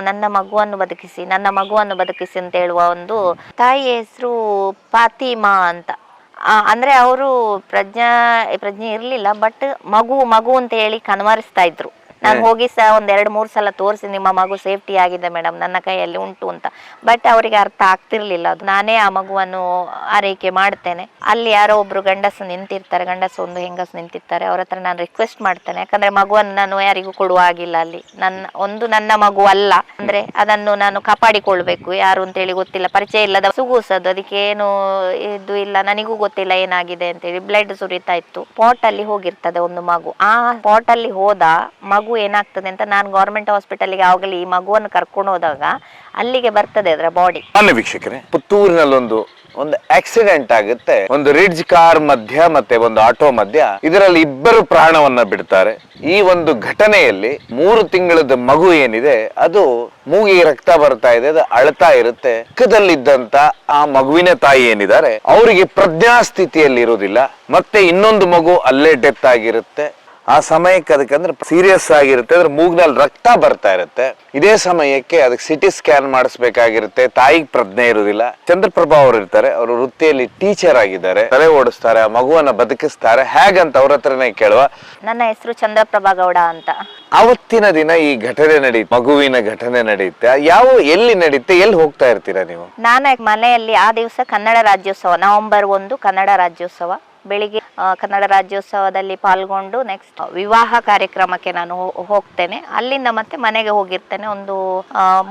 ನನ್ನ ಮಗುವನ್ನು ಬದುಕಿಸಿ ಅಂತ ಹೇಳುವ ಒಂದು ತಾಯಿ ಹೆಸರು ಫಾತಿಮಾ ಅಂತ. ಅಂದ್ರೆ ಅವರು ಪ್ರಜ್ಞೆ ಇರ್ಲಿಲ್ಲ, ಬಟ್ ಮಗು ಅಂತ ಹೇಳಿ ಕನ್ವರಿಸ್ತಾ ಇದ್ರು. ನಾನು ಹೋಗಿ ಒಂದ್ 2-3 ಸಲ ತೋರಿಸಿ, ನಿಮ್ಮ ಮಗು ಸೇಫ್ಟಿ ಆಗಿದೆ ಮೇಡಮ್, ನನ್ನ ಕೈಯಲ್ಲಿ ಉಂಟು ಅಂತ. ಬಟ್ ಅವರಿಗೆ ಅರ್ಥ ಆಗ್ತಿರ್ಲಿಲ್ಲ. ಅದು ನಾನೇ ಆ ಮಗುವನ್ನು ಆರೈಕೆ ಮಾಡ್ತೇನೆ. ಅಲ್ಲಿ ಯಾರೋ ಒಬ್ರು ಗಂಡಸು ಒಂದು ಹೆಂಗಸು ನಿಂತಿರ್ತಾರೆ. ಅವ್ರ ಹತ್ರ ನಾನು ರಿಕ್ವೆಸ್ಟ್ ಮಾಡ್ತೇನೆ, ಯಾಕಂದ್ರೆ ಮಗುವನ್ನು ನಾನು ಯಾರಿಗೂ ಕೊಡುವ ಆಗಿಲ್ಲ. ಅಲ್ಲಿ ನನ್ನ ಮಗು ಅಲ್ಲ, ಅಂದ್ರೆ ಅದನ್ನು ನಾನು ಕಾಪಾಡಿಕೊಳ್ಬೇಕು. ಯಾರು ಅಂತ ಹೇಳಿ ಗೊತ್ತಿಲ್ಲ, ಪರಿಚಯ ಇಲ್ಲದ ಸುಗೂಸದು, ಅದಕ್ಕೆ ಏನು ಇದು ಇಲ್ಲ, ನನಗೂ ಗೊತ್ತಿಲ್ಲ ಏನಾಗಿದೆ ಅಂತ ಹೇಳಿ. ಬ್ಲಡ್ ಸುರಿತಾ ಇತ್ತು. ಸ್ಪಾಟ್ ಅಲ್ಲಿ ಹೋಗಿರ್ತದೆ ಒಂದು ಮಗು. ಆ ಸ್ಪಾಟ್ ಅಲ್ಲಿ ಹೋದ ಮಗು ಏನಾಗ್ತದೆ ಅಂತ ನಾನು ಗವರ್ಮೆಂಟ್ ಹಾಸ್ಪಿಟಲ್ಗೆ ಆವಾಗಲೇ ಈ ಮಗುವನ್ನು ಕರ್ಕೊಂಡು ಹೋದಾಗ ಅಲ್ಲಿಗೆ ಬರ್ತದೆ ಅದರ ಬಾಡಿ. ವೀಕ್ಷಕರೇ, ಪುತ್ತೂರಿನಲ್ಲಿ ಒಂದು ಆಕ್ಸಿಡೆಂಟ್ ಆಗುತ್ತೆ. ಒಂದು ರಿಡ್ಜ್ ಕಾರ್ ಮಧ್ಯ ಮತ್ತೆ ಒಂದು ಆಟೋ ಮಧ್ಯ, ಇದರಲ್ಲಿ ಇಬ್ಬರು ಪ್ರಾಣವನ್ನ ಬಿಡ್ತಾರೆ. ಈ ಒಂದು ಘಟನೆಯಲ್ಲಿ 3 ತಿಂಗಳದ ಮಗು ಏನಿದೆ ಅದು ಮೂಗಿಗೆ ರಕ್ತ ಬರ್ತಾ ಇದೆ, ಅದು ಅಳ್ತಾ ಇರುತ್ತೆ. ಪಕ್ಕದಲ್ಲಿದ್ದಂತ ಆ ಮಗುವಿನ ತಾಯಿ ಏನಿದ್ದಾರೆ ಅವರಿಗೆ ಪ್ರಜ್ಞಾ ಸ್ಥಿತಿಯಲ್ಲಿ ಇರುವುದಿಲ್ಲ. ಮತ್ತೆ ಇನ್ನೊಂದು ಮಗು ಅಲ್ಲೇ ಡೆತ್ ಆಗಿರುತ್ತೆ. ಆ ಸಮಯಕ್ಕೆ ಅದಕ್ಕಂದ್ರೆ ಸೀರಿಯಸ್ ಆಗಿರುತ್ತೆ, ಅದ್ರ ಮೂಗ್ನಲ್ಲಿ ರಕ್ತ ಬರ್ತಾ ಇರುತ್ತೆ. ಇದೇ ಸಮಯಕ್ಕೆ ಅದಕ್ಕೆ ಸಿಟಿ ಸ್ಕ್ಯಾನ್ ಮಾಡಿಸ್ಬೇಕಾಗಿರುತ್ತೆ. ತಾಯಿಗೆ ಪ್ರಜ್ಞೆ ಇರುವುದಿಲ್ಲ. ಚಂದ್ರಪ್ರಭಾ ಅವರು ಇರ್ತಾರೆ, ಅವರು ವೃತ್ತಿಯಲ್ಲಿ ಟೀಚರ್ ಆಗಿದ್ದಾರೆ, ತಲೆ ಓಡಿಸ್ತಾರೆ, ಆ ಮಗುವನ್ನ ಬದುಕಿಸ್ತಾರೆ. ಹೇಗಂತ ಅವ್ರ ಹತ್ರನೇ ಕೇಳುವ. ನನ್ನ ಹೆಸರು ಚಂದ್ರಪ್ರಭಾ ಗೌಡ ಅಂತ. ಅವತ್ತಿನ ದಿನ ಈ ಘಟನೆ ನಡೆಯುತ್ತೆ, ಮಗುವಿನ ಘಟನೆ ನಡೆಯುತ್ತೆ. ಎಲ್ಲಿ ನಡೆಯುತ್ತೆ, ಎಲ್ಲಿ ಹೋಗ್ತಾ ಇರ್ತೀರಾ ನೀವು? ನಾನು ಮನೆಯಲ್ಲಿ ಆ ದಿವಸ ಕನ್ನಡ ರಾಜ್ಯೋತ್ಸವ, ನವೆಂಬರ್ 1 ಕನ್ನಡ ರಾಜ್ಯೋತ್ಸವ. ಬೆಳಿಗ್ಗೆ ಕನ್ನಡ ರಾಜ್ಯೋತ್ಸವದಲ್ಲಿ ಪಾಲ್ಗೊಂಡು ನೆಕ್ಸ್ಟ್ ವಿವಾಹ ಕಾರ್ಯಕ್ರಮಕ್ಕೆ ನಾನು ಹೋಗ್ತೇನೆ. ಅಲ್ಲಿಂದ ಮತ್ತೆ ಮನೆಗೆ ಹೋಗಿರ್ತೇನೆ. ಒಂದು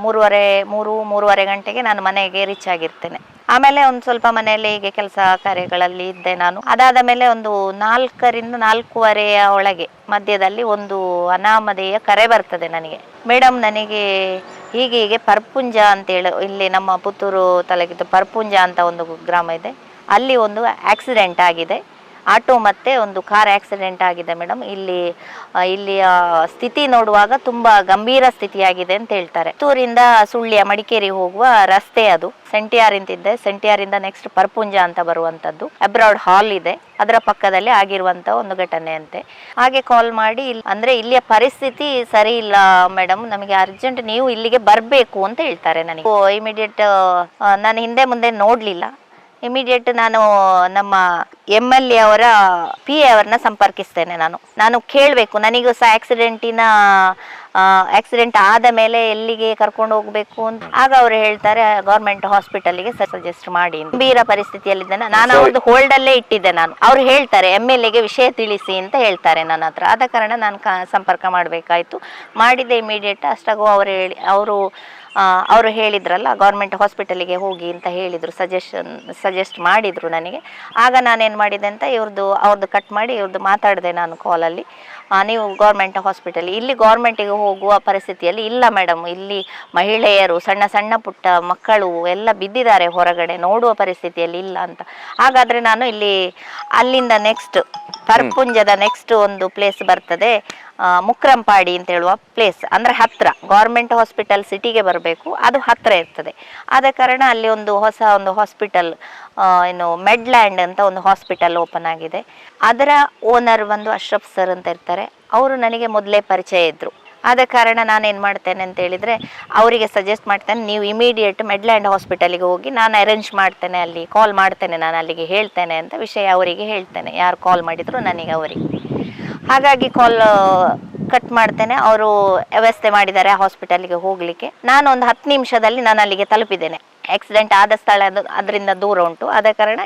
3:30 ಗಂಟೆಗೆ ನಾನು ಮನೆಗೆ ರೀಚ್ ಆಗಿರ್ತೇನೆ. ಆಮೇಲೆ ಒಂದು ಸ್ವಲ್ಪ ಮನೆಯಲ್ಲಿ ಹೀಗೆ ಕೆಲಸ ಕಾರ್ಯಗಳಲ್ಲಿ ಇದ್ದೆ ನಾನು. ಅದಾದ ಮೇಲೆ ಒಂದು 4ರಿಂದ 4:15 ಒಳಗೆ ಮಧ್ಯದಲ್ಲಿ ಒಂದು ಅನಾಮಧೇಯ ಕರೆ ಬರ್ತದೆ ನನಗೆ. ಮೇಡಮ್, ನನಗೆ ಹೀಗೆ ಪರ್ಪುಂಜ ಅಂತೇಳಿ, ಇಲ್ಲಿ ನಮ್ಮ ಪುತ್ತೂರು ತಾಲೂಕಿದ್ದು ಪರ್ಪುಂಜ ಅಂತ ಒಂದು ಗ್ರಾಮ ಇದೆ, ಅಲ್ಲಿ ಒಂದು ಆಕ್ಸಿಡೆಂಟ್ ಆಗಿದೆ. ಆಟೋ ಮತ್ತೆ ಒಂದು ಕಾರ್ ಆಕ್ಸಿಡೆಂಟ್ ಆಗಿದೆ ಮೇಡಮ್. ಇಲ್ಲಿಯ ಸ್ಥಿತಿ ನೋಡುವಾಗ ತುಂಬಾ ಗಂಭೀರ ಸ್ಥಿತಿಯಾಗಿದೆ ಅಂತ ಹೇಳ್ತಾರೆ. ಪುತ್ತೂರಿಂದ ಸುಳ್ಯ ಮಡಿಕೇರಿ ಹೋಗುವ ರಸ್ತೆ ಅದು. ಸೆಂಟಿಯಾರಿಂದ ನೆಕ್ಸ್ಟ್ ಪರ್ಪುಂಜ ಅಂತ ಬರುವಂತದ್ದು. ಅಬ್ರಾಡ್ ಹಾಲ್ ಇದೆ, ಅದರ ಪಕ್ಕದಲ್ಲಿ ಆಗಿರುವಂತ ಒಂದು ಘಟನೆ ಅಂತೆ. ಹಾಗೆ ಕಾಲ್ ಮಾಡಿ, ಅಂದ್ರೆ ಇಲ್ಲಿಯ ಪರಿಸ್ಥಿತಿ ಸರಿ ಇಲ್ಲ ಮೇಡಮ್, ನಮಗೆ ಅರ್ಜೆಂಟ್ ನೀವು ಇಲ್ಲಿಗೆ ಬರಬೇಕು ಅಂತ ಹೇಳ್ತಾರೆ ನನಗೆ. ಇಮಿಡಿಯೇಟ್ ನಾನು ಹಿಂದೆ ಮುಂದೆ ನೋಡ್ಲಿಲ್ಲ. ಇಮಿಡಿಯೇಟ್ ನಾನು ನಮ್ಮ MLA ಅವರ PA ಅವರನ್ನ ಸಂಪರ್ಕಿಸ್ತೇನೆ. ನಾನು ಕೇಳಬೇಕು, ನನಗೂ ಸಹ ಆಕ್ಸಿಡೆಂಟ್ ಆದ ಮೇಲೆ ಎಲ್ಲಿಗೆ ಕರ್ಕೊಂಡು ಹೋಗ್ಬೇಕು ಅಂತ. ಆಗ ಅವರು ಹೇಳ್ತಾರೆ ಗವರ್ಮೆಂಟ್ ಹಾಸ್ಪಿಟಲ್ಗೆ ಸಜೆಸ್ಟ್ ಮಾಡಿ. ಗಂಭೀರ ಪರಿಸ್ಥಿತಿಯಲ್ಲಿದ್ದೇನೆ ನಾನು, ಅವ್ರದ್ದು ಹೋಲ್ಡ್ ಅಲ್ಲೇ ಇಟ್ಟಿದ್ದೆ ನಾನು. ಅವ್ರು ಹೇಳ್ತಾರೆ MLAಗೆ ವಿಷಯ ತಿಳಿಸಿ ಅಂತ ಹೇಳ್ತಾರೆ ನನ್ನ ಹತ್ರ. ಆದ ಕಾರಣ ನಾನು ಸಂಪರ್ಕ ಮಾಡಬೇಕಾಯ್ತು. ಮಾಡಿದ್ದೆ ಇಮಿಡಿಯೇಟ್. ಅಷ್ಟಾಗೂ ಅವರು ಹೇಳಿದ್ರಲ್ಲ ಗವರ್ಮೆಂಟ್ ಹಾಸ್ಪಿಟಲಿಗೆ ಹೋಗಿ ಅಂತ ಹೇಳಿದ್ರು, ಸಜೆಸ್ಟ್ ಮಾಡಿದ್ರು ನನಗೆ. ಆಗ ನಾನೇನು ಮಾಡಿದೆ ಅಂತ ಅವ್ರದ್ದು ಕಟ್ ಮಾಡಿ ಇವ್ರದ್ದು ಮಾತಾಡಿದೆ ನಾನು ಕಾಲಲ್ಲಿ. ನೀವು ಗೌರ್ಮೆಂಟ್ ಹಾಸ್ಪಿಟಲ್, ಇಲ್ಲಿ ಗೌರ್ಮೆಂಟಿಗೆ ಹೋಗುವ ಪರಿಸ್ಥಿತಿಯಲ್ಲಿ ಇಲ್ಲ ಮೇಡಮ್, ಇಲ್ಲಿ ಮಹಿಳೆಯರು, ಸಣ್ಣ ಪುಟ್ಟ ಮಕ್ಕಳು ಎಲ್ಲ ಬಿದ್ದಿದ್ದಾರೆ ಹೊರಗಡೆ, ನೋಡುವ ಪರಿಸ್ಥಿತಿಯಲ್ಲಿ ಇಲ್ಲ ಅಂತ. ಹಾಗಾದರೆ ನಾನು ಅಲ್ಲಿಂದ ನೆಕ್ಸ್ಟ್ ಪರ್ಪುಂಜದ ನೆಕ್ಸ್ಟ್ ಒಂದು ಪ್ಲೇಸ್ ಬರ್ತದೆ, ಮುಕ್ರಂಪಾಡಿ ಅಂತ ಹೇಳುವ ಪ್ಲೇಸ್, ಅಂದ್ರೆ ಹತ್ರ. ಗೌರ್ಮೆಂಟ್ ಹಾಸ್ಪಿಟಲ್ ಸಿಟಿಗೆ ಬರಬೇಕು, ಅದು ಹತ್ರ ಇರ್ತದೆ. ಆದ ಕಾರಣ ಅಲ್ಲಿ ಹೊಸ ಹಾಸ್ಪಿಟಲ್, ಮೆಡ್ಲ್ಯಾಂಡ್ ಅಂತ ಒಂದು ಹಾಸ್ಪಿಟಲ್ ಓಪನ್ ಆಗಿದೆ. ಅದರ ಓನರ್ ಅಶ್ರಫ್ ಸರ್ ಅಂತ ಇರ್ತಾರೆ. ಅವರು ನನಗೆ ಮೊದಲೇ ಪರಿಚಯ ಇದ್ರು. ಆದ ಕಾರಣ ನಾನೇನು ಮಾಡ್ತೇನೆ ಅಂತ ಹೇಳಿದರೆ, ಅವರಿಗೆ ಸಜೆಸ್ಟ್ ಮಾಡ್ತೇನೆ, ನೀವು ಇಮಿಡಿಯೇಟ್ ಮೆಡ್ಲ್ಯಾಂಡ್ ಹಾಸ್ಪಿಟಲಿಗೆ ಹೋಗಿ, ನಾನು ಅರೇಂಜ್ ಮಾಡ್ತೇನೆ, ಅಲ್ಲಿ ಕಾಲ್ ಮಾಡ್ತೇನೆ, ನಾನು ಅಲ್ಲಿಗೆ ಹೇಳ್ತೇನೆ ಅಂತ ವಿಷಯ ಅವರಿಗೆ ಹೇಳ್ತೇನೆ. ಯಾರು ಕಾಲ್ ಮಾಡಿದ್ರು ನನಗೆ, ಅವರಿಗೆ. ಹಾಗಾಗಿ ಕಾಲ್ ಕಟ್ ಮಾಡ್ತೇನೆ. ಅವರು ವ್ಯವಸ್ಥೆ ಮಾಡಿದ್ದಾರೆ ಹಾಸ್ಪಿಟಲ್ಗೆ ಹೋಗಲಿಕ್ಕೆ. ನಾನು ಒಂದು 10 ನಿಮಿಷದಲ್ಲಿ ನಾನು ಅಲ್ಲಿಗೆ ತಲುಪಿದ್ದೇನೆ. ಆಕ್ಸಿಡೆಂಟ್ ಆದ ಸ್ಥಳ ಅದರಿಂದ ದೂರ ಉಂಟು. ಆದ ಕಾರಣ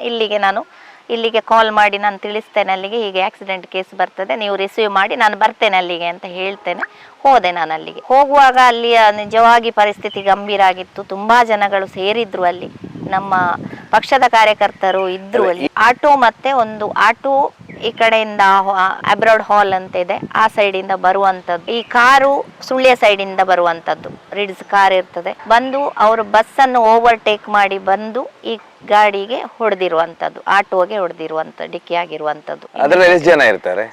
ಇಲ್ಲಿಗೆ ಕಾಲ್ ಮಾಡಿ ನಾನು ತಿಳಿಸ್ತೇನೆ, ಅಲ್ಲಿಗೆ ಹೀಗೆ ಆಕ್ಸಿಡೆಂಟ್ ಕೇಸ್ ಬರ್ತದೆ, ನೀವು ರಿಸೀವ್ ಮಾಡಿ, ನಾನು ಬರ್ತೇನೆ ಅಲ್ಲಿಗೆ ಅಂತ ಹೇಳ್ತೇನೆ. ಹೋದೆ ನಾನು ಅಲ್ಲಿಗೆ. ಹೋಗುವಾಗ ಅಲ್ಲಿಯ ನಿಜವಾಗಿ ಪರಿಸ್ಥಿತಿ ಗಂಭೀರ ಆಗಿತ್ತು. ತುಂಬಾ ಜನಗಳು ಸೇರಿದ್ರು ಅಲ್ಲಿ, ನಮ್ಮ ಪಕ್ಷದ ಕಾರ್ಯಕರ್ತರು ಇದ್ರು ಅಲ್ಲಿ. ಆಟೋ ಮತ್ತೆ ಒಂದು ಆಟೋ ಈ ಕಡೆಯಿಂದ ಅಬ್ರಾಡ್ ಹಾಲ್ ಅಂತ ಇದೆ, ಆ ಸೈಡ್ ಇಂದ ಬರುವಂತದ್ದು. ಈ ಕಾರು ಸುಳ್ಯ ಸೈಡ್ ಇಂದ ಬರುವಂತದ್ದು, ರಿಡ್ಸ್ ಕಾರ್ ಇರ್ತದೆ. ಬಂದು ಅವರು ಬಸ್ ಅನ್ನು ಓವರ್ಟೇಕ್ ಮಾಡಿ ಬಂದು ಈ ಗಾಡಿಗೆ ಹೊಡೆದಿರುವಂತದ್ದು, ಆಟೋಗೆ ಹೊಡೆದಿರುವಂತದ್ದು, ಡಿಕ್ಕಿ ಆಗಿರುವಂತದ್ದು. ಅದರಲ್ಲಿ ಎಷ್ಟು ಜನ ಇರ್ತಾರೆ?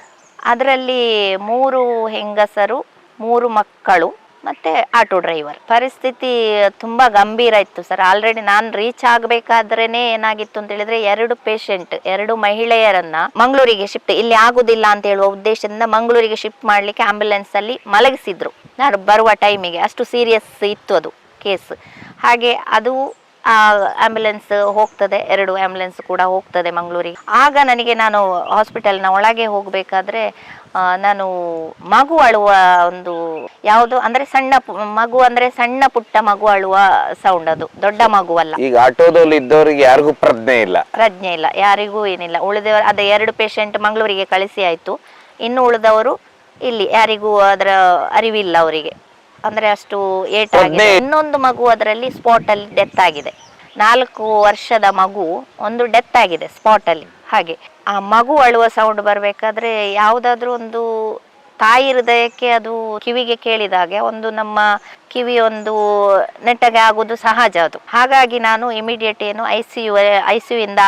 ಅದರಲ್ಲಿ 3 ಹೆಂಗಸರು, 3 ಮಕ್ಕಳು, ಮತ್ತೆ ಆಟೋ ಡ್ರೈವರ್. ಪರಿಸ್ಥಿತಿ ತುಂಬಾ ಗಂಭೀರ ಇತ್ತು ಸರ್. ಆಲ್ರೆಡಿ ನಾನು ರೀಚ್ ಆಗ್ಬೇಕಾದ್ರೇನೆ ಏನಾಗಿತ್ತು ಅಂತ ಹೇಳಿದ್ರೆ, 2 ಮಹಿಳೆಯರನ್ನ ಮಂಗಳೂರಿಗೆ ಶಿಫ್ಟ್, ಇಲ್ಲಿ ಆಗುದಿಲ್ಲ ಅಂತ ಹೇಳುವ ಉದ್ದೇಶದಿಂದ ಮಂಗಳೂರಿಗೆ ಶಿಫ್ಟ್ ಮಾಡ್ಲಿಕ್ಕೆ ಆಂಬ್ಯುಲೆನ್ಸ್ ಅಲ್ಲಿ ಮಲಗಿಸಿದ್ರು. ನಾನು ಬರುವ ಟೈಮಿಗೆ. ಅಷ್ಟು ಸೀರಿಯಸ್ ಇತ್ತು ಅದು ಕೇಸ್. ಹಾಗೆ ಅದು ಆಂಬ್ಯುಲೆನ್ಸ್ ಹೋಗ್ತದೆ, 2 ಆಂಬ್ಯುಲೆನ್ಸ್ ಕೂಡ ಹೋಗ್ತದೆ ಮಂಗಳೂರಿಗೆ. ಆಗ ನಾನು ಹಾಸ್ಪಿಟಲ್ನ ಒಳಗೆ ಹೋಗಬೇಕಾದ್ರೆ ನಾನು ಮಗು ಅಳುವ ಒಂದು ಯಾವುದು ಅಂದ್ರೆ ಮಗು ಅಂದ್ರೆ ಸಣ್ಣ ಪುಟ್ಟ ಮಗು ಅಳುವ ಸೌಂಡ್, ಅದು ದೊಡ್ಡ ಮಗು ಅಲ್ಲ. ಈಗ ಆಟೋದಲ್ಲಿ ಇದ್ದವರಿಗೆ ಯಾರಿಗೂ ಪ್ರಜ್ಞೆ ಇಲ್ಲ, ಯಾರಿಗೂ ಏನಿಲ್ಲ. ಉಳಿದವರು ಅದೇ 2 ಪೇಷಂಟ್ ಮಂಗಳೂರಿಗೆ ಕಳಿಸಿ ಆಯ್ತು. ಇನ್ನು ಉಳಿದವರು ಇಲ್ಲಿ ಯಾರಿಗೂ ಅದರ ಅರಿವಿಲ್ಲ ಅವರಿಗೆ, ಅಂದ್ರೆ ಅಷ್ಟು ಏಟಾಗಿದೆ. ಇನ್ನೊಂದು ಮಗು ಅದರಲ್ಲಿ ಸ್ಪಾಟ್ ಅಲ್ಲಿ ಡೆತ್ ಆಗಿದೆ. 4 ವರ್ಷದ ಮಗು ಒಂದು ಡೆತ್ ಆಗಿದೆ ಸ್ಪಾಟ್ ಅಲ್ಲಿ. ಹಾಗೆ ಆ ಮಗು ಅಳುವ ಸೌಂಡ್ ಬರ್ಬೇಕಾದ್ರೆ ಯಾವುದಾದ್ರೂ ಒಂದು ತಾಯಿ ಹೃದಯಕ್ಕೆ ಅದು ಕಿವಿಗೆ ಕೇಳಿದಾಗೆ ಒಂದು ನಮ್ಮ ಕಿವಿ ಒಂದು ನೆಟ್ಟಗೆ ಆಗುದು ಸಹಜ ಅದು. ಹಾಗಾಗಿ ನಾನು ಇಮಿಡಿಯೇಟ್ ಏನು ಐಸಿಯು ಇಂದ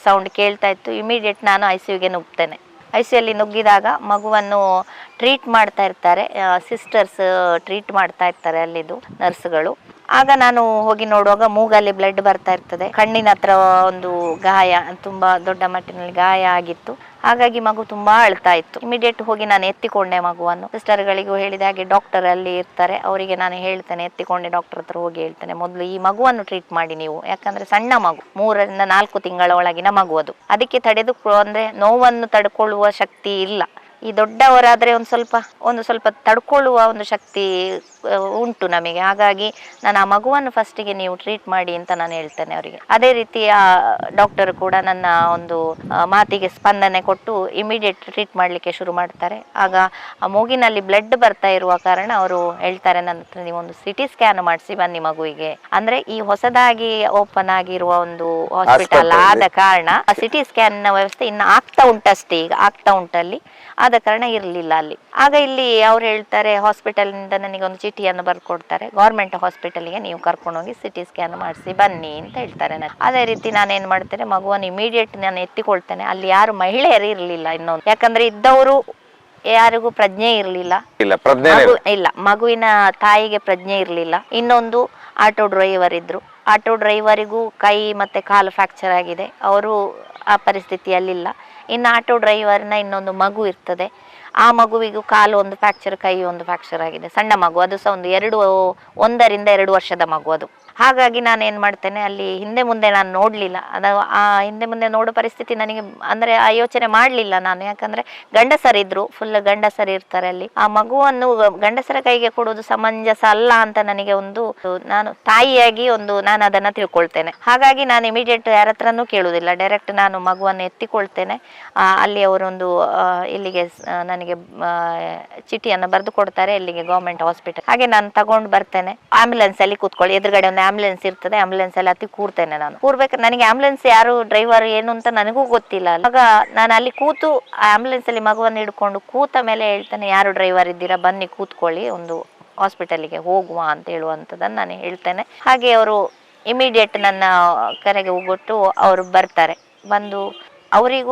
ಸೌಂಡ್ ಕೇಳ್ತಾ ಇತ್ತು. ಇಮಿಡಿಯೇಟ್ ನಾನು ಐಸಿಯುಗೆ ನುಗ್ತೇನೆ. ಐಸಿಯಲ್ಲಿ ನುಗ್ಗಿದಾಗ ಮಗುವನ್ನು ಟ್ರೀಟ್ ಮಾಡ್ತಾ ಇರ್ತಾರೆ, ಸಿಸ್ಟರ್ಸ್ ಟ್ರೀಟ್ ಮಾಡ್ತಾ ಇರ್ತಾರೆ ಅಲ್ಲಿದ್ದು ನರ್ಸ್ಗಳು. ಆಗ ನಾನು ಹೋಗಿ ನೋಡುವಾಗ ಮೂಗಲ್ಲಿ ಬ್ಲಡ್ ಬರ್ತಾ ಇರ್ತದೆ, ಕಣ್ಣಿನ ಹತ್ರ ಒಂದು ಗಾಯ, ತುಂಬಾ ದೊಡ್ಡ ಮಟ್ಟಿನಲ್ಲಿ ಗಾಯ ಆಗಿತ್ತು. ಹಾಗಾಗಿ ಮಗು ತುಂಬಾ ಅಳ್ತಾ ಇತ್ತು. ಇಮಿಡಿಯೇಟ್ ಹೋಗಿ ನಾನು ಎತ್ತಿಕೊಂಡೆ ಮಗುವನ್ನು. ಸಿಸ್ಟರ್ಗಳಿಗೂ ಹೇಳಿದ ಹಾಗೆ ಡಾಕ್ಟರ್ ಅಲ್ಲಿ ಇರ್ತಾರೆ, ಅವರಿಗೆ ನಾನು ಹೇಳ್ತೇನೆ, ಎತ್ತಿಕೊಂಡೆ ಡಾಕ್ಟರ್ ಹತ್ರ ಹೋಗಿ ಹೇಳ್ತೇನೆ, ಮೊದಲು ಈ ಮಗುವನ್ನು ಟ್ರೀಟ್ ಮಾಡಿ ನೀವು, ಯಾಕಂದ್ರೆ ಸಣ್ಣ ಮಗು, 3 ರಿಂದ 4 ತಿಂಗಳ ಒಳಗಿನ ಮಗು ಅದು. ಅದಕ್ಕೆ ಅಂದ್ರೆ ನೋವನ್ನು ತಡ್ಕೊಳ್ಳುವ ಶಕ್ತಿ ಇಲ್ಲ. ಈ ದೊಡ್ಡವರಾದ್ರೆ ಒಂದು ಸ್ವಲ್ಪ ತಡ್ಕೊಳ್ಳುವ ಒಂದು ಶಕ್ತಿ ಉಂಟು ನಮಗೆ. ಹಾಗಾಗಿ ನಾನು ಆ ಮಗುವನ್ನು ಫಸ್ಟಿಗೆ ನೀವು ಟ್ರೀಟ್ ಮಾಡಿ ಅಂತ ನಾನು ಹೇಳ್ತೇನೆ ಅವರಿಗೆ. ಅದೇ ರೀತಿ ಆ ಡಾಕ್ಟರ್ ಕೂಡ ನನ್ನ ಒಂದು ಮಾತಿಗೆ ಸ್ಪಂದನೆ ಕೊಟ್ಟು ಇಮಿಡಿಯೇಟ್ ಟ್ರೀಟ್ ಮಾಡ್ಲಿಕ್ಕೆ ಶುರು ಮಾಡ್ತಾರೆ. ಆಗ ಆ ಮೂಗಿನಲ್ಲಿ ಬ್ಲಡ್ ಬರ್ತಾ ಇರುವ ಕಾರಣ ಅವರು ಹೇಳ್ತಾರೆ ನನ್ನ ಹತ್ರ, ನೀವೊಂದು ಸಿಟಿ ಸ್ಕ್ಯಾನ್ ಮಾಡಿಸಿ ಬನ್ನಿ ಮಗುವಿಗೆ. ಅಂದ್ರೆ ಈ ಹೊಸದಾಗಿ ಓಪನ್ ಆಗಿರುವ ಒಂದು ಹಾಸ್ಪಿಟಲ್ ಆದ ಕಾರಣ ಆ ಸಿಟಿ ಸ್ಕ್ಯಾನ್ ನ ವ್ಯವಸ್ಥೆ ಇನ್ನು ಆಗ್ತಾ ಉಂಟಷ್ಟೇ, ಈಗ ಆಗ್ತಾ ಉಂಟಲ್ಲಿ, ಆದ ಕಾರಣ ಇರಲಿಲ್ಲ ಅಲ್ಲಿ. ಆಗ ಇಲ್ಲಿ ಅವ್ರು ಹೇಳ್ತಾರೆ, ಹಾಸ್ಪಿಟಲ್ ನಿಂದ ನನಗೆ ಒಂದು ಚೀಟಿಯನ್ನು ಬರ್ಕೊಡ್ತಾರೆ, ಗೌರ್ಮೆಂಟ್ ಹಾಸ್ಪಿಟಲ್ಗೆ ನೀವು ಕರ್ಕೊಂಡೋಗಿ ಸಿಟಿ ಸ್ಕ್ಯಾನ್ ಮಾಡಿಸಿ ಬನ್ನಿ ಅಂತ ಹೇಳ್ತಾರೆ. ಅದೇ ರೀತಿ ನಾನು ಏನ್ ಮಾಡ್ತೇನೆ, ಮಗುವನ್ನು ಇಮಿಡಿಯೇಟ್ ನಾನು ಎತ್ತಿಕೊಳ್ತೇನೆ. ಅಲ್ಲಿ ಯಾರು ಮಹಿಳೆಯರು ಇರಲಿಲ್ಲ ಇನ್ನೊಂದು, ಯಾಕಂದ್ರೆ ಇದ್ದವರು ಯಾರಿಗೂ ಪ್ರಜ್ಞೆ ಇರಲಿಲ್ಲ, ಇಲ್ಲ ಮಗುವಿನ ತಾಯಿಗೆ ಪ್ರಜ್ಞೆ ಇರಲಿಲ್ಲ. ಇನ್ನೊಂದು ಆಟೋ ಡ್ರೈವರ್ ಇದ್ರು, ಆಟೋ ಡ್ರೈವರಿಗೂ ಕೈ ಮತ್ತೆ ಕಾಲು ಫ್ರಾಕ್ಚರ್ ಆಗಿದೆ, ಅವರು ಆ ಪರಿಸ್ಥಿತಿಯಲ್ಲಿಲ್ಲ. ಇನ್ನು ಆಟೋ ಡ್ರೈವರ್ನ ಇನ್ನೊಂದು ಮಗು ಇರ್ತದೆ, ಆ ಮಗುವಿಗೂ ಕಾಲು ಒಂದು ಫ್ರಾಕ್ಚರ್, ಕೈ ಒಂದು ಫ್ರಾಕ್ಚರ್ ಆಗಿದೆ, ಸಣ್ಣ ಮಗು, ಅದು ಸಹ ಒಂದು 1 ರಿಂದ 2 ವರ್ಷದ ಮಗು ಅದು. ಹಾಗಾಗಿ ನಾನು ಏನ್ ಮಾಡ್ತೇನೆ, ಅಲ್ಲಿ ಹಿಂದೆ ಮುಂದೆ ನಾನು ನೋಡ್ಲಿಲ್ಲ, ಆ ಹಿಂದೆ ಮುಂದೆ ನೋಡೋ ಪರಿಸ್ಥಿತಿ ನನಗೆ ಅಂದ್ರೆ ಆ ಯೋಚನೆ ಮಾಡ್ಲಿಲ್ಲ ನಾನು. ಯಾಕಂದ್ರೆ ಗಂಡಸರಿದ್ರು, ಫುಲ್ ಗಂಡಸರು ಇರ್ತಾರೆ ಅಲ್ಲಿ. ಆ ಮಗುವನ್ನು ಗಂಡಸರ ಕೈಗೆ ಕೊಡುವುದು ಸಮಂಜಸ ಅಲ್ಲ ಅಂತ ನನಗೆ ನಾನು ತಾಯಿಯಾಗಿ ನಾನು ಅದನ್ನ ತಿಳ್ಕೊಳ್ತೇನೆ. ಹಾಗಾಗಿ ನಾನು ಇಮಿಡಿಯೇಟ್ ಯಾರ ಹತ್ರನೂ ಕೇಳುವುದಿಲ್ಲ, ಡೈರೆಕ್ಟ್ ನಾನು ಮಗುವನ್ನು ಎತ್ತಿಕೊಳ್ತೇನೆ. ಅಲ್ಲಿ ಅವರೊಂದು ಇಲ್ಲಿಗೆ ನನಗೆ ಚೀಟಿಯನ್ನು ಬರೆದು ಕೊಡ್ತಾರೆ, ಇಲ್ಲಿಗೆ ಗವರ್ಮೆಂಟ್ ಹಾಸ್ಪಿಟಲ್. ಹಾಗೆ ನಾನು ತಗೊಂಡು ಬರ್ತೇನೆ. ಆಂಬ್ಯುಲೆನ್ಸ್ ಅಲ್ಲಿ ಕೂತ್ಕೊಳ್ಳಿ, ಎದುರುಗಡೆ ಒಂದು ಆಂಬ್ಯುಲೆನ್ಸ್ ಇರ್ತದೆ, ಆಂಬ್ಯುಲೆನ್ಸ್ ಅಲ್ಲಿ ಹತ್ತಿ ಕೂರ್ತೇನೆ. ನಾನು ಕೂರ್ಬೇಕಾದ್ರೆ ನನಗೆ ಆಂಬ್ಯುಲೆನ್ಸ್ ಯಾರು ಡ್ರೈವರ್ ಏನು ಅಂತ ನನಗೂ ಗೊತ್ತಿಲ್ಲ. ಆಗ ನಾನು ಅಲ್ಲಿ ಕೂತು ಆಂಬ್ಯುಲೆನ್ಸ್ ಅಲ್ಲಿ ಮಗುವನ್ನು ಹಿಡ್ಕೊಂಡು ಕೂತ ಮೇಲೆ ಹೇಳ್ತೇನೆ, ಯಾರು ಡ್ರೈವರ್ ಇದ್ದೀರಾ ಬನ್ನಿ ಕೂತ್ಕೊಳ್ಳಿ, ಒಂದು ಹಾಸ್ಪಿಟಲ್ಗೆ ಹೋಗುವ ಅಂತ ಹೇಳುವಂಥದ್ದನ್ನು ನಾನು ಹೇಳ್ತೇನೆ. ಹಾಗೆ ಅವರು ಇಮಿಡಿಯೇಟ್ ನನ್ನ ಕರೆಗೆ ಹೋಗೊಟ್ಟು ಅವರು ಬರ್ತಾರೆ. ಬಂದು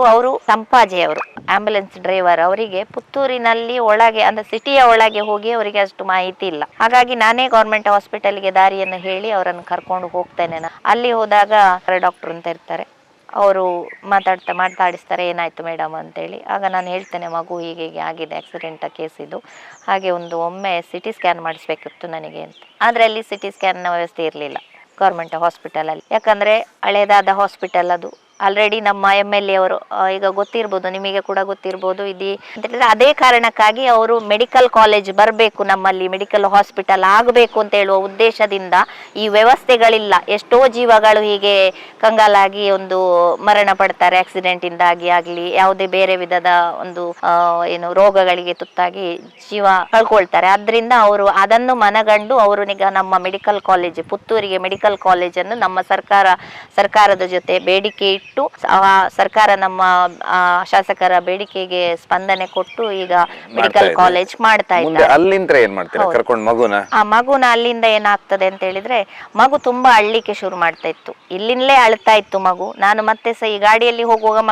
ಅವರು ಸಂಪಾಜೆ, ಅವರು ಆಂಬ್ಯುಲೆನ್ಸ್ ಡ್ರೈವರ್, ಅವರಿಗೆ ಪುತ್ತೂರಿನಲ್ಲಿ ಒಳಗೆ ಅಂದ್ರೆ ಸಿಟಿಯ ಒಳಗೆ ಹೋಗಿ ಅವರಿಗೆ ಅಷ್ಟು ಮಾಹಿತಿ ಇಲ್ಲ. ಹಾಗಾಗಿ ನಾನೇ ಗೌರ್ಮೆಂಟ್ ಹಾಸ್ಪಿಟಲ್ಗೆ ದಾರಿಯನ್ನು ಹೇಳಿ ಅವರನ್ನು ಕರ್ಕೊಂಡು ಹೋಗ್ತೇನೆ. ಅಲ್ಲಿ ಹೋದಾಗ ಡಾಕ್ಟರ್ ಅಂತ ಇರ್ತಾರೆ, ಅವರು ಮಾತಾಡಿಸ್ತಾರೆ, ಏನಾಯ್ತು ಮೇಡಮ್ ಅಂತೇಳಿ. ಆಗ ನಾನು ಹೇಳ್ತೇನೆ, ಮಗು ಹೀಗೆ ಆಗಿದೆ, ಆಕ್ಸಿಡೆಂಟ್ ಕೇಸ್ ಇದು, ಹಾಗೆ ಒಮ್ಮೆ ಸಿಟಿ ಸ್ಕ್ಯಾನ್ ಮಾಡಿಸ್ಬೇಕಿತ್ತು ನನಗೆ ಅಂತ. ಆದ್ರೆ ಅಲ್ಲಿ ಸಿಟಿ ಸ್ಕ್ಯಾನ್ ನ ವ್ಯವಸ್ಥೆ ಇರಲಿಲ್ಲ ಗೌರ್ಮೆಂಟ್ ಹಾಸ್ಪಿಟಲ್ ಅಲ್ಲಿ. ಯಾಕಂದ್ರೆ ಹಳೇದಾದ ಹಾಸ್ಪಿಟಲ್ ಅದು. ಆಲ್ರೆಡಿ ನಮ್ಮ MLA ಅವರು, ಈಗ ಗೊತ್ತಿರ್ಬೋದು, ನಿಮಗೆ ಕೂಡ ಗೊತ್ತಿರ್ಬೋದು, ಅದೇ ಕಾರಣಕ್ಕಾಗಿ ಅವರು ಮೆಡಿಕಲ್ ಕಾಲೇಜ್ ಬರಬೇಕು, ನಮ್ಮಲ್ಲಿ ಮೆಡಿಕಲ್ ಹಾಸ್ಪಿಟಲ್ ಆಗಬೇಕು ಅಂತ ಹೇಳುವ ಉದ್ದೇಶದಿಂದ ಈ ವ್ಯವಸ್ಥೆಗಳಿಲ್ಲ. ಎಷ್ಟೋ ಜೀವಗಳು ಹೀಗೆ ಕಂಗಾಲಾಗಿ ಮರಣ ಪಡ್ತಾರೆ, ಆಕ್ಸಿಡೆಂಟ್ ಇಂದಾಗಿ ಆಗ್ಲಿ, ಯಾವುದೇ ಬೇರೆ ವಿಧದ ರೋಗಗಳಿಗೆ ತುತ್ತಾಗಿ ಜೀವ ಕಳ್ಕೊಳ್ತಾರೆ. ಆದ್ರಿಂದ ಅವರು ಅದನ್ನು ಮನಗಂಡು ಅವರು ಈಗ ನಮ್ಮ ಮೆಡಿಕಲ್ ಕಾಲೇಜ್, ಪುತ್ತೂರಿಗೆ ಮೆಡಿಕಲ್ ಕಾಲೇಜ್ ಅನ್ನು ನಮ್ಮ ಸರ್ಕಾರದ ಜೊತೆ ಬೇಡಿಕೆ ಇಟ್ಟು, ಸರ್ಕಾರ ನಮ್ಮ ಶಾಸಕರ ಬೇಡಿಕೆಗೆ ಸ್ಪಂದನೆ ಕೊಟ್ಟು ಈಗ ಮೆಡಿಕಲ್ ಕಾಲೇಜ್ ಮಾಡ್ತಾ ಇದ್ದಾರೆ. ಆ ಮಗುನ ಅಲ್ಲಿಂದ ಏನಾಗ್ತದೆ ಅಂತ ಹೇಳಿದ್ರೆ, ಮಗು ತುಂಬಾ ಅಳ್ಳಿಕ್ಕೆ ಶುರು ಮಾಡ್ತಾ ಇತ್ತು, ಇಲ್ಲಿಂದಲೇ ಅಳ್ತಾ ಇತ್ತು ಮಗು. ನಾನು ಮತ್ತೆ ಈ ಗಾಡಿಯಲ್ಲಿ ಹೋಗುವಾಗ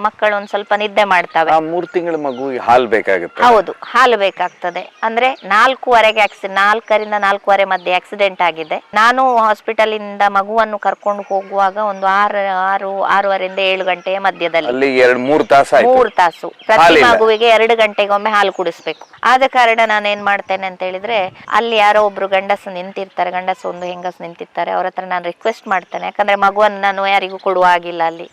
ಮಕ್ಕಳು ಒಂದ್ ಸ್ವಲ್ಪ ನಿದ್ದೆ ಮಾಡ್ತವೆ. 3 ತಿಂಗಳ ಮಗು ಹಾಲು ಬೇಕಾಗುತ್ತೆ. ಹೌದು, ಹಾಲು ಬೇಕಾಗ್ತದೆ. ಅಂದ್ರೆ 4:15 4 ರಿಂದ 4:15 ಮಧ್ಯೆ ಆಕ್ಸಿಡೆಂಟ್ ಆಗಿದೆ. ನಾನು ಹಾಸ್ಪಿಟಲ್ ಇಂದ ಮಗುವನ್ನು ಕರ್ಕೊಂಡು ಹೋಗುವಾಗ ಒಂದು 6 6:30 7 ಗಂಟೆಯ ಮಧ್ಯದಲ್ಲಿ. ಅಲ್ಲಿ 2-3 ತಾಸು ಆಯ್ತು. 3 ತಾಸು ಪ್ರತಿ ಹಾಲಿಲ್ಲ. ಮಗುವಿಗೆ 2 ಗಂಟೆಗೊಮ್ಮೆ ಹಾಲು ಕುಡಿಸ್ಬೇಕು. ಆದ ಕಾರಣ ನಾನು ಏನ್ ಮಾಡ್ತೇನೆ ಅಂತ ಹೇಳಿದ್ರೆ, ಅಲ್ಲಿ ಯಾರೋ ಒಬ್ರು ಗಂಡಸು ನಿಂತಿರ್ತಾರೆ, ಗಂಡಸು ಒಂದು ಹೆಂಗಸು ನಿಂತಿರ್ತಾರೆ, ಅವ್ರ ಹತ್ರ ನಾನು ರಿಕ್ವೆಸ್ಟ್ ಮಾಡ್ತೇನೆ. ಯಾಕಂದ್ರೆ ಮಗುವನ್ನು ನಾನು ಯಾರಿಗೂ ಕೊಡುವ ಆಗಿಲ್ಲ ಅಲ್ಲಿ.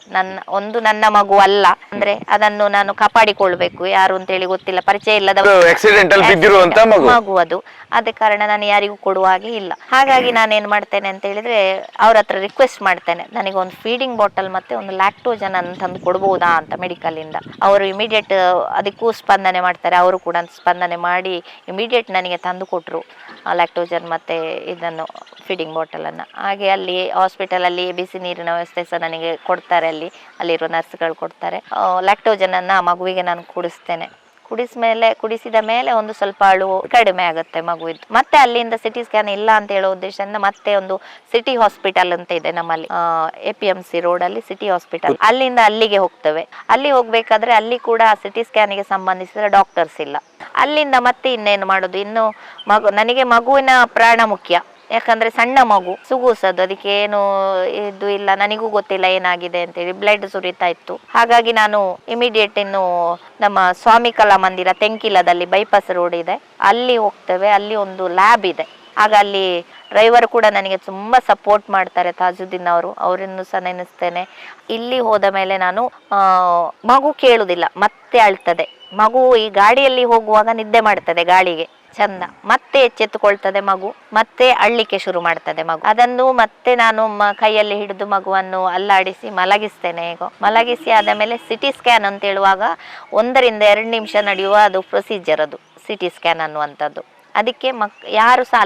ನನ್ನ ಮಗು ಅಲ್ಲ, ಅಂದ್ರೆ ಅದನ್ನು ನಾನು ಕಾಪಾಡಿಕೊಳ್ಬೇಕು. ಯಾರು ಅಂತ ಹೇಳಿ ಗೊತ್ತಿಲ್ಲ, ಪರಿಚಯ ಇಲ್ಲದ ಆಕ್ಸಿಡೆಂಟ್ ಅಲ್ಲಿ ಬಿದ್ದಿರುವಂತ ಮಗು ಅದು. ಆದ ಕಾರಣ ನಾನು ಯಾರಿಗೂ ಕೊಡುವ ಹಾಗೆ ಇಲ್ಲ. ಹಾಗಾಗಿ ನಾನು ಏನ್ ಮಾಡ್ತೇನೆ ಅಂತ ಹೇಳಿದ್ರೆ, ಅವ್ರ ಹತ್ರ ರಿಕ್ವೆಸ್ಟ್ ಮಾಡ್ತೇನೆ, ನನಗೆ ಒಂದು ಫೀಡಿಂಗ್ ಬಾಟಲ್ ಮತ್ತೆ ಒಂದು ಲ್ಯಾಕ್ಟೋಜನ್ ಅನ್ನು ತಂದು ಕೊಡ್ಬೋದಾ ಅಂತ ಮೆಡಿಕಲ್ ಇಂದ. ಅವರು ಇಮಿಡಿಯೇಟ್ ಅದಕ್ಕೂ ಸ್ಪಂದನೆ ಮಾಡ್ತಾರೆ. ಅವರು ಕೂಡ ಸ್ಪಂದನೆ ಮಾಡಿ ಇಮಿಡಿಯೇಟ್ ನನಗೆ ತಂದು ಕೊಟ್ಟರು ಲ್ಯಾಕ್ಟೋಜನ್ ಮತ್ತೆ ಇದನ್ನು ಫೀಡಿಂಗ್ ಬಾಟಲ್ ಅನ್ನ. ಹಾಗೆ ಅಲ್ಲಿ ಹಾಸ್ಪಿಟಲ್ ಅಲ್ಲಿ ಬಿಸಿ ನೀರಿನ ವ್ಯವಸ್ಥೆ ಸಹ ನನಗೆ ಕೊಡ್ತಾರೆ, ಅಲ್ಲಿರೋ ನರ್ಸ್ಗಳು ಕೊಡ್ತಾರೆ. ಲ್ಯಾಕ್ಟೋಜನ್ ಅನ್ನ ಮಗುವಿಗೆ ನಾನು ಕುಡಿಸ್ತೇನೆ. ಕುಡಿಸಿದ ಮೇಲೆ ಒಂದು ಸ್ವಲ್ಪ ಅಳು ಕಡಿಮೆ ಆಗುತ್ತೆ ಮಗುವಿದ್ದು. ಮತ್ತೆ ಅಲ್ಲಿಂದ ಸಿಟಿ ಸ್ಕ್ಯಾನ್ ಇಲ್ಲ ಅಂತ ಹೇಳೋ ಉದ್ದೇಶದಿಂದ ಮತ್ತೆ ಒಂದು ಸಿಟಿ ಹಾಸ್ಪಿಟಲ್ ಅಂತ ಇದೆ ನಮ್ಮಲ್ಲಿ, APMC ರೋಡ್ ಅಲ್ಲಿ ಸಿಟಿ ಹಾಸ್ಪಿಟಲ್, ಅಲ್ಲಿಂದ ಅಲ್ಲಿಗೆ ಹೋಗ್ತೇವೆ. ಅಲ್ಲಿ ಹೋಗ್ಬೇಕಾದ್ರೆ ಅಲ್ಲಿ ಕೂಡ ಸಿಟಿ ಸ್ಕ್ಯಾನ್ಗೆ ಸಂಬಂಧಿಸಿದ ಡಾಕ್ಟರ್ಸ್ ಇಲ್ಲ. ಅಲ್ಲಿಂದ ಮತ್ತೆ ಇನ್ನೇನು ಮಾಡೋದು, ಇನ್ನು ನನಗೆ ಮಗುವಿನ ಪ್ರಾಣ ಮುಖ್ಯ. ಯಾಕಂದ್ರೆ ಸಣ್ಣ ಮಗು ಸುಗೂಸದು, ಅದಕ್ಕೆ ಏನು ಇದು ಇಲ್ಲ, ನನಗೂ ಗೊತ್ತಿಲ್ಲ ಏನಾಗಿದೆ ಅಂತೇಳಿ, ಬ್ಲಡ್ ಸುರಿತಾ ಇತ್ತು. ಹಾಗಾಗಿ ನಾನು ಇಮಿಡಿಯೇಟ್ ಇನ್ನು ನಮ್ಮ ಸ್ವಾಮಿ ಕಲಾ ಮಂದಿರ ತೆಂಕಿಲದಲ್ಲಿ ಬೈಪಾಸ್ ರೋಡ್ ಇದೆ, ಅಲ್ಲಿ ಹೋಗ್ತೇವೆ. ಅಲ್ಲಿ ಒಂದು ಲ್ಯಾಬ್ ಇದೆ. ಆಗ ಅಲ್ಲಿ ಡ್ರೈವರ್ ಕೂಡ ನನಗೆ ತುಂಬಾ ಸಪೋರ್ಟ್ ಮಾಡ್ತಾರೆ, ತಾಜುದ್ದೀನ್ ಅವರನ್ನು ಸಹ ನೆನೆಸ್ತೇನೆ. ಇಲ್ಲಿ ಹೋದ ಮೇಲೆ ನಾನು ಮಗು ಕೇಳುದಿಲ್ಲ, ಮತ್ತೆ ಅಳ್ತದೆ ಮಗು. ಈ ಗಾಡಿಯಲ್ಲಿ ಹೋಗುವಾಗ ನಿದ್ದೆ ಮಾಡ್ತದೆ ಗಾಳಿಗೆ ಚಂದ, ಮತ್ತೆ ಎಚ್ಚೆತ್ತುಕೊಳ್ತದೆ ಮಗು, ಮತ್ತೆ ಅಳ್ಳಿಕ್ಕೆ ಶುರು ಮಾಡ್ತದೆ ಮಗು. ಅದನ್ನು ಮತ್ತೆ ನಾನು ಕೈಯಲ್ಲಿ ಹಿಡಿದು ಮಗುವನ್ನು ಅಲ್ಲಾಡಿಸಿ ಮಲಗಿಸ್ತೇನೆ. ಮಲಗಿಸಿ ಆದ ಮೇಲೆ ಸಿಟಿ ಸ್ಕ್ಯಾನ್ ಅಂತ ಹೇಳುವಾಗ 1 ರಿಂದ 2 ನಿಮಿಷ ನಡೆಯುವ ಅದು ಪ್ರೊಸೀಜರ್, ಅದು ಸಿಟಿ ಸ್ಕ್ಯಾನ್ ಅನ್ನುವಂಥದ್ದು. ಅದಕ್ಕೆ ಯಾರು ಸಹ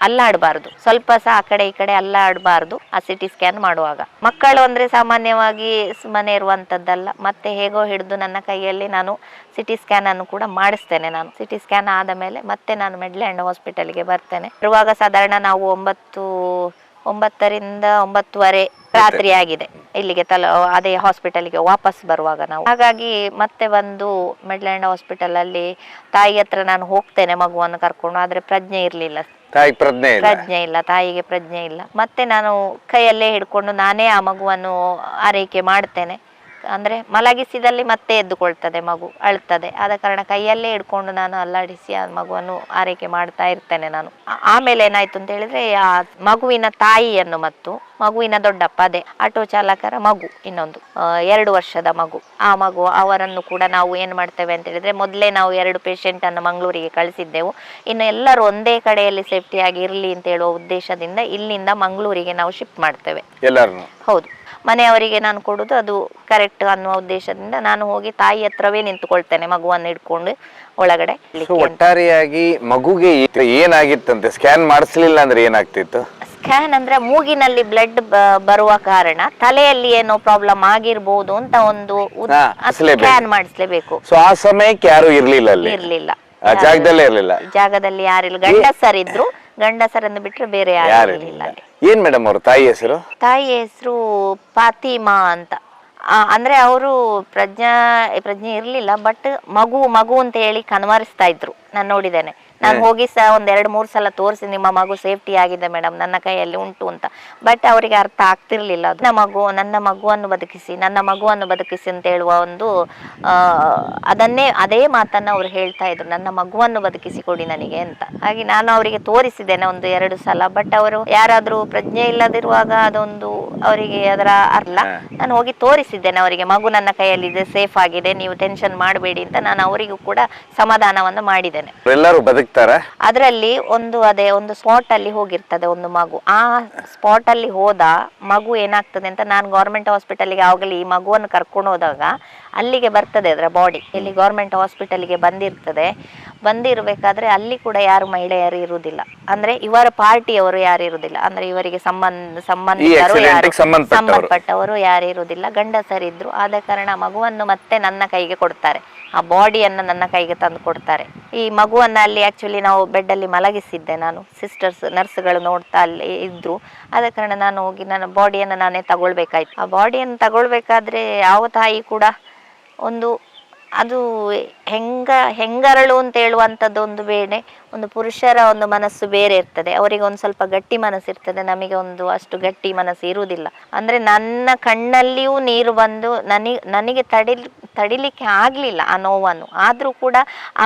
ಅಲ್ಲಾಡಬಾರ್ದು, ಸ್ವಲ್ಪ ಸಹ ಆ ಕಡೆ ಈ ಕಡೆ ಅಲ್ಲಾಡಬಾರ್ದು ಆ ಸಿಟಿ ಸ್ಕ್ಯಾನ್ ಮಾಡುವಾಗ. ಮಕ್ಕಳು ಅಂದ್ರೆ ಸಾಮಾನ್ಯವಾಗಿ ಸುಮ್ಮನೆ ಇರುವಂತದ್ದಲ್ಲ. ಮತ್ತೆ ಹೇಗೋ ಹಿಡಿದು ನನ್ನ ಕೈಯಲ್ಲಿ ನಾನು ಸಿಟಿ ಸ್ಕ್ಯಾನ್ ಅನ್ನು ಕೂಡ ಮಾಡಿಸ್ತೇನೆ. ನಾನು ಸಿಟಿ ಸ್ಕ್ಯಾನ್ ಆದ ಮೇಲೆ ಮತ್ತೆ ನಾನು ಮಿಡ್ಲ್ಯಾಂಡ್ ಹಾಸ್ಪಿಟಲ್ಗೆ ಬರ್ತೇನೆ. ಬರುವಾಗ ಸಾಧಾರಣ ನಾವು 9 ರಿಂದ 9:30 ರಾತ್ರಿ ಆಗಿದೆ ಇಲ್ಲಿಗೆ ಅದೇ ಹಾಸ್ಪಿಟಲ್ಗೆ ವಾಪಸ್ ಬರುವಾಗ ನಾವು. ಹಾಗಾಗಿ ಮತ್ತೆ ಬಂದು ಮಿಡ್ಲ್ಯಾಂಡ್ ಹಾಸ್ಪಿಟಲ್ ಅಲ್ಲಿ ತಾಯಿ ಹತ್ರ ನಾನು ಹೋಗ್ತೇನೆ ಮಗುವನ್ನು ಕರ್ಕೊಂಡು. ಆದ್ರೆ ಪ್ರಜ್ಞೆ ಇರ್ಲಿಲ್ಲ, ಪ್ರಜ್ಞೆ ಇಲ್ಲ, ತಾಯಿಗೆ ಪ್ರಜ್ಞೆ ಇಲ್ಲ. ಮತ್ತೆ ನಾನು ಕೈಯಲ್ಲೇ ಹಿಡ್ಕೊಂಡು ನಾನೇ ಆ ಮಗುವನ್ನು ಆರೈಕೆ ಮಾಡ್ತೇನೆ. ಅಂದ್ರೆ ಮಲಗಿಸಿದಲ್ಲಿ ಮತ್ತೆ ಎದ್ದುಕೊಳ್ತದೆ ಮಗು, ಅಳ್ತದೆ. ಆದ ಕಾರಣ ಕೈಯಲ್ಲೇ ಹಿಡ್ಕೊಂಡು ನಾನು ಅಲ್ಲಾಡಿಸಿ ಆ ಮಗುವನ್ನು ಆರೈಕೆ ಮಾಡ್ತಾ ಇರ್ತೇನೆ ನಾನು. ಆಮೇಲೆ ಏನಾಯ್ತು ಅಂತ ಹೇಳಿದ್ರೆ, ಆ ಮಗುವಿನ ತಾಯಿಯನ್ನು ಮತ್ತು ಮಗುವಿನ ದೊಡ್ಡಪ್ಪ, ಅದೇ ಆಟೋ ಚಾಲಕರ ಮಗು, ಇನ್ನೊಂದು 2 ವರ್ಷದ ಮಗು, ಆ ಮಗು ಅವರನ್ನು ಕೂಡ ನಾವು ಏನ್ ಮಾಡ್ತೇವೆ ಅಂತ ಹೇಳಿದ್ರೆ, ಮೊದಲೇ ನಾವು 2 ಪೇಷಂಟ್ ಅನ್ನು ಮಂಗಳೂರಿಗೆ ಕಳಿಸಿದ್ದೆವು. ಇನ್ನು ಎಲ್ಲರೂ ಒಂದೇ ಕಡೆಯಲ್ಲಿ ಸೇಫ್ಟಿ ಆಗಿ ಇರ್ಲಿ ಅಂತ ಹೇಳುವ ಉದ್ದೇಶದಿಂದ ಇಲ್ಲಿಂದ ಮಂಗಳೂರಿಗೆ ನಾವು ಶಿಫ್ಟ್ ಮಾಡ್ತೇವೆ ಎಲ್ಲರನ್ನು. ಹೌದು, ಮನೆಯವರಿಗೆ ನಾನು ಕೊಡುದು ಅದು ಕರೆಕ್ಟ್ ಅನ್ನುವ ಉದ್ದೇಶದಿಂದ ನಾನು ಹೋಗಿ ತಾಯಿ ಹತ್ರವೇ ನಿಂತುಕೊಳ್ತೇನೆ ಮಗುವನ್ನು ಹಿಡ್ಕೊಂಡು ಒಳಗಡೆ. ಒಟ್ಟಾರೆಯಾಗಿ ಮಗುಗೆ ಏನಾಗಿತ್ತಂತೆ? ಸ್ಕ್ಯಾನ್ ಮಾಡಿಸ್ಲಿಲ್ಲ ಅಂದ್ರೆ ಏನಾಗ್ತಿತ್ತು? ಸ್ಕ್ಯಾನ್ ಅಂದ್ರೆ ಮೂಗಿನಲ್ಲಿ ಬ್ಲಡ್ ಬರುವ ಕಾರಣ ತಲೆಯಲ್ಲಿ ಏನೋ ಪ್ರಾಬ್ಲಮ್ ಆಗಿರ್ಬೋದು ಅಂತ ಒಂದು ಸ್ಕ್ಯಾನ್ ಮಾಡಿಸ್ಲೇಬೇಕು. ಸೊ ಆ ಸಮಯಕ್ಕೆ ಯಾರು ಇರ್ಲಿಲ್ಲ, ಜಾಗದಲ್ಲಿ ಯಾರಿಲ್ಲ. ಗಂಡಸರಿದ್ರು, ಗಂಡಸರನ್ನು ಬಿಟ್ರೆ ಬೇರೆ ಯಾರು ಇರಲಿಲ್ಲ. ಏನ್ ಮೇಡಮ್ ಅವ್ರ ತಾಯಿ ಹೆಸರು? ತಾಯಿ ಹೆಸರು ಫಾತಿಮಾ ಅಂತ. ಅಂದ್ರೆ ಅವರು ಪ್ರಜ್ಞೆ ಇರ್ಲಿಲ್ಲ, ಬಟ್ ಮಗು ಅಂತ ಹೇಳಿ ಕನ್ವರಿಸ್ತಾ ಇದ್ರು. ನಾನು ನೋಡಿದ್ದೇನೆ, ನಾನು ಹೋಗಿ ಸಹ 1-2-3 ಸಲ ತೋರಿಸಿ, ನಿಮ್ಮ ಮಗು ಸೇಫ್ಟಿ ಆಗಿದೆ ಮೇಡಮ್, ನನ್ನ ಕೈಯಲ್ಲಿ ಉಂಟು ಅಂತ. ಬಟ್ ಅವರಿಗೆ ಅರ್ಥ ಆಗ್ತಿರ್ಲಿಲ್ಲ. ಅದು ನನ್ನ ಮಗುವನ್ನು ಬದುಕಿಸಿ ಅಂತ ಹೇಳುವ ಒಂದು ಅದೇ ಮಾತನ್ನ ಅವ್ರು ಹೇಳ್ತಾ ಇದ್ರು, ನನ್ನ ಮಗುವನ್ನು ಬದುಕಿಸಿ ಕೊಡಿ ನನಗೆ ಅಂತ. ಹಾಗೆ ನಾನು ಅವರಿಗೆ ತೋರಿಸಿದ್ದೇನೆ 1-2 ಸಲ. ಬಟ್ ಅವರು ಯಾರಾದ್ರೂ ಪ್ರಜ್ಞೆ ಇಲ್ಲದಿರುವಾಗ ಅದೊಂದು ಅವರಿಗೆ ಅದರ ಅರ್ಥ. ನಾನು ಹೋಗಿ ತೋರಿಸಿದ್ದೇನೆ ಅವರಿಗೆ, ಮಗು ನನ್ನ ಕೈಯಲ್ಲಿ ಇದೆ, ಸೇಫ್ ಆಗಿದೆ, ನೀವು ಟೆನ್ಷನ್ ಮಾಡಬೇಡಿ ಅಂತ ನಾನು ಅವರಿಗೂ ಕೂಡ ಸಮಾಧಾನವನ್ನು ಮಾಡಿದ್ದೇನೆ. ಎಲ್ಲರೂ ಬದುಕ್ತಾರೆ. ಅದರಲ್ಲಿ ಒಂದು ಸ್ಪಾಟ್ ಅಲ್ಲಿ ಹೋಗಿರ್ತದೆ ಒಂದು ಮಗು. ಆ ಸ್ಪಾಟ್ ಅಲ್ಲಿ ಹೋದ ಮಗು ಏನಾಗ್ತದೆ ಅಂತ, ನಾನು ಗೌರ್ಮೆಂಟ್ ಹಾಸ್ಪಿಟಲ್ಗೆ ಆವಾಗಲೇ ಈ ಮಗುವನ್ನು ಕರ್ಕೊಂಡು ಹೋದಾಗ ಅಲ್ಲಿಗೆ ಬರ್ತದೆ ಅದರ ಬಾಡಿ. ಇಲ್ಲಿ ಗೌರ್ಮೆಂಟ್ ಹಾಸ್ಪಿಟಲ್ಗೆ ಬಂದಿರ್ಬೇಕಾದ್ರೆ ಅಲ್ಲಿ ಕೂಡ ಯಾರು ಮಹಿಳೆಯರು ಇರುವುದಿಲ್ಲ, ಅಂದ್ರೆ ಇವರ ಪಾರ್ಟಿಯವರು ಯಾರು ಇರುವುದಿಲ್ಲ, ಅಂದ್ರೆ ಇವರಿಗೆ ಸಂಬಂಧಪಟ್ಟವರು ಯಾರು ಇರುವುದಿಲ್ಲ, ಗಂಡಸರಿದ್ರು. ಆದ ಕಾರಣ ಮಗುವನ್ನು ಮತ್ತೆ ನನ್ನ ಕೈಗೆ ಕೊಡ್ತಾರೆ, ಆ ಬಾಡಿಯನ್ನು ನನ್ನ ಕೈಗೆ ತಂದು ಕೊಡ್ತಾರೆ. ಈ ಮಗುವನ್ನ ಅಲ್ಲಿ ಆಕ್ಚುಲಿ ನಾವು ಬೆಡ್ ಅಲ್ಲಿ ಮಲಗಿಸಿದ್ದೆ ನಾನು, ನರ್ಸ್ಗಳು ನೋಡ್ತಾ ಅಲ್ಲಿ ಇದ್ರು. ಆದ ಕಾರಣ ನಾನು ಹೋಗಿ ನನ್ನ ಬಾಡಿಯನ್ನು ನಾನೇ ತಗೊಳ್ಬೇಕಾಯ್ತು. ಆ ಬಾಡಿಯನ್ನು ತಗೊಳ್ಬೇಕಾದ್ರೆ ಯಾವ ತಾಯಿ ಕೂಡ ಒಂದು ಅದು ಹೆಂಗರಳು ಅಂತ ಹೇಳುವಂಥದ್ದು ಒಂದು ಬೇರೆ, ಒಂದು ಪುರುಷರ ಒಂದು ಮನಸ್ಸು ಬೇರೆ ಇರ್ತದೆ. ಅವರಿಗೆ ಒಂದು ಸ್ವಲ್ಪ ಗಟ್ಟಿ ಮನಸ್ಸು ಇರ್ತದೆ, ನಮಗೆ ಒಂದು ಅಷ್ಟು ಗಟ್ಟಿ ಮನಸ್ಸು ಇರುವುದಿಲ್ಲ. ಅಂದ್ರೆ ನನ್ನ ಕಣ್ಣಲ್ಲಿಯೂ ನೀರು ಬಂದು ನನಗೆ ತಡಿಲಿಕ್ಕೆ ಆಗ್ಲಿಲ್ಲ ಆ ನೋವನ್ನು. ಆದ್ರೂ ಕೂಡ ಆ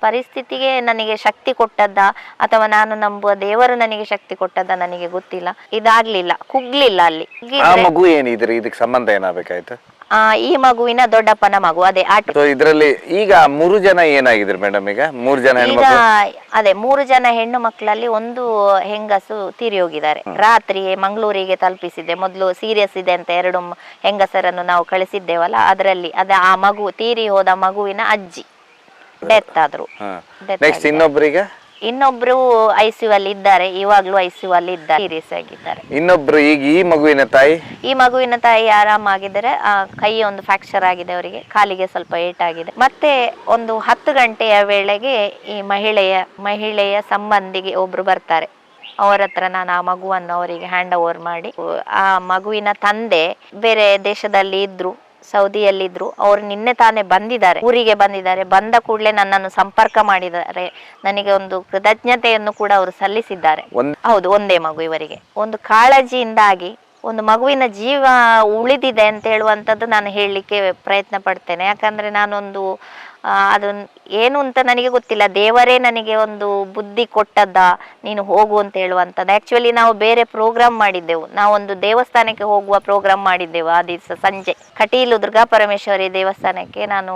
ಪರಿಸ್ಥಿತಿಗೆ ನನಗೆ ಶಕ್ತಿ ಕೊಟ್ಟದ್ದ ಅಥವಾ ನಾನು ನಂಬುವ ದೇವರು ನನಗೆ ಶಕ್ತಿ ಕೊಟ್ಟದ್ದ ನನಗೆ ಗೊತ್ತಿಲ್ಲ. ಇದಾಗ್ಲಿಲ್ಲ, ಕುಗ್ಲಿಲ್ಲ ಅಲ್ಲಿ. ಆ ಮಗು ಏನಿದ್ರೆ ಇದಕ್ಕೆ ಸಂಬಂಧ ಏನಾಗಬೇಕಾಯ್ತು? ಈ ಮಗುವಿನ ದೊಡ್ಡಪ್ಪನ ಮಗು. ಅದೇ ಸೊ ಇದರಲ್ಲಿ ಈಗ 3 ಜನ ಏನಾಗಿದ್ರು ಮೇಡಮ್? ಈಗ 3 ಜನ ಈಗ ಅದೇ 3 ಜನ ಹೆಣ್ಣು ಮಕ್ಕಳಲ್ಲಿ ಒಂದು ಹೆಂಗಸು ತೀರಿ ಹೋಗಿದ್ದಾರೆ. ರಾತ್ರಿ ಮಂಗಳೂರಿಗೆ ತಲುಪಿಸಿದ್ದೆ. ಮೊದಲು ಸೀರಿಯಸ್ ಇದೆ ಅಂತ 2 ಹೆಂಗಸರನ್ನು ನಾವು ಕಳಿಸಿದ್ದೇವಲ್ಲ, ಅದರಲ್ಲಿ ಆ ಮಗು ತೀರಿ ಹೋದ ಮಗುವಿನ ಅಜ್ಜಿ ಡೆತ್ ಆದ್ರು. ನೆಕ್ಸ್ಟ್ ಇನ್ನೊಬ್ರು ICU ಅಲ್ಲಿ ಇದ್ದಾರೆ, ಇವಾಗ್ಲೂ ICU ಅಲ್ಲಿ ಇದ್ದಾರೆ, ಸೀರಿಯಸ್ ಆಗಿದ್ದಾರೆ. ಇನ್ನೊಬ್ರು ಈಗ ಈ ಮಗುವಿನ ತಾಯಿ ಆರಾಮಾಗಿದ್ದಾರೆ. ಕೈ ಒಂದು ಫ್ರಾಕ್ಚರ್ ಆಗಿದೆ ಅವರಿಗೆ, ಕಾಲಿಗೆ ಸ್ವಲ್ಪ ಏಟಾಗಿದೆ. ಮತ್ತೆ ಒಂದು 10 ಗಂಟೆಯ ವೇಳೆಗೆ ಈ ಮಹಿಳೆಯ ಸಂಬಂಧಿಗೆ ಒಬ್ರು ಬರ್ತಾರೆ. ಅವರ ಹತ್ರ ನಾನು ಆ ಮಗುವನ್ನು ಅವರಿಗೆ ಹ್ಯಾಂಡ್ ಓವರ್ ಮಾಡಿ, ಆ ಮಗುವಿನ ತಂದೆ ಬೇರೆ ದೇಶದಲ್ಲಿ ಇದ್ರು, ಸೌದಿಯಲ್ಲಿದ್ರು. ಅವರು ನಿನ್ನೆ ತಾನೇ ಬಂದಿದ್ದಾರೆ, ಊರಿಗೆ ಬಂದಿದ್ದಾರೆ. ಬಂದ ಕೂಡಲೇ ನನ್ನನ್ನು ಸಂಪರ್ಕ ಮಾಡಿದ್ದಾರೆ. ನನಗೆ ಒಂದು ಕೃತಜ್ಞತೆಯನ್ನು ಕೂಡ ಅವರು ಸಲ್ಲಿಸಿದ್ದಾರೆ. ಹೌದು, ಒಂದೇ ಮಗು. ಇವರಿಗೆ ಒಂದು ಕಾಳಜಿಯಿಂದಾಗಿ ಒಂದು ಮಗುವಿನ ಜೀವ ಉಳಿದಿದೆ ಅಂತ ಹೇಳುವಂಥದ್ದು ನಾನು ಹೇಳಲಿಕ್ಕೆ ಪ್ರಯತ್ನ ಪಡ್ತೇನೆ. ಯಾಕಂದ್ರೆ ನಾನೊಂದು ಅದು ಏನು ಅಂತ ನನಗೆ ಗೊತ್ತಿಲ್ಲ, ದೇವರೇ ನನಗೆ ಒಂದು ಬುದ್ಧಿ ಕೊಟ್ಟದ್ದ, ನೀನು ಹೋಗು ಅಂತ ಹೇಳುವಂಥದ್ದು. ಆಕ್ಚುಲಿ ನಾವು ಬೇರೆ ಪ್ರೋಗ್ರಾಮ್ ಮಾಡಿದ್ದೆವು, ನಾವೊಂದು ದೇವಸ್ಥಾನಕ್ಕೆ ಹೋಗುವ ಪ್ರೋಗ್ರಾಮ್ ಮಾಡಿದ್ದೆವು. ಆ ದಿವಸ ಸಂಜೆ ಕಟೀಲು ದುರ್ಗಾ ಪರಮೇಶ್ವರಿ ದೇವಸ್ಥಾನಕ್ಕೆ ನಾನು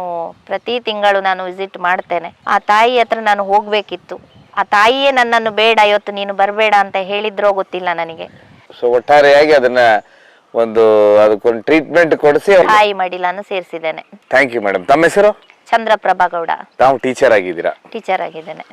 ಪ್ರತಿ ತಿಂಗಳು ನಾನು ವಿಸಿಟ್ ಮಾಡ್ತೇನೆ. ಆ ತಾಯಿ ಹತ್ರ ನಾನು ಹೋಗ್ಬೇಕಿತ್ತು. ಆ ತಾಯಿಯೇ ನನ್ನನ್ನು ಬೇಡ, ಇವತ್ತು ನೀನು ಬರಬೇಡ ಅಂತ ಹೇಳಿದ್ರೋ ಗೊತ್ತಿಲ್ಲ ನನಗೆ. ಸೊ ಒಟ್ಟಾರೆಯಾಗಿ ಅದಕ್ಕೊಂದು ಟ್ರೀಟ್ಮೆಂಟ್ ಕೊಡಿಸಿ ತಾಯಿ ಮಡಿಲನ್ನು ಸೇರಿಸಿದ್ದೇನೆ. Thank you madam. ತಮ್ಮ ಹೆಸರು? ಚಂದ್ರಪ್ರಭಾ ಗೌಡ. ತಾವು ಟೀಚರ್ ಆಗಿದ್ದೀರಾ? ಟೀಚರ್ ಆಗಿದ್ದೇನೆ.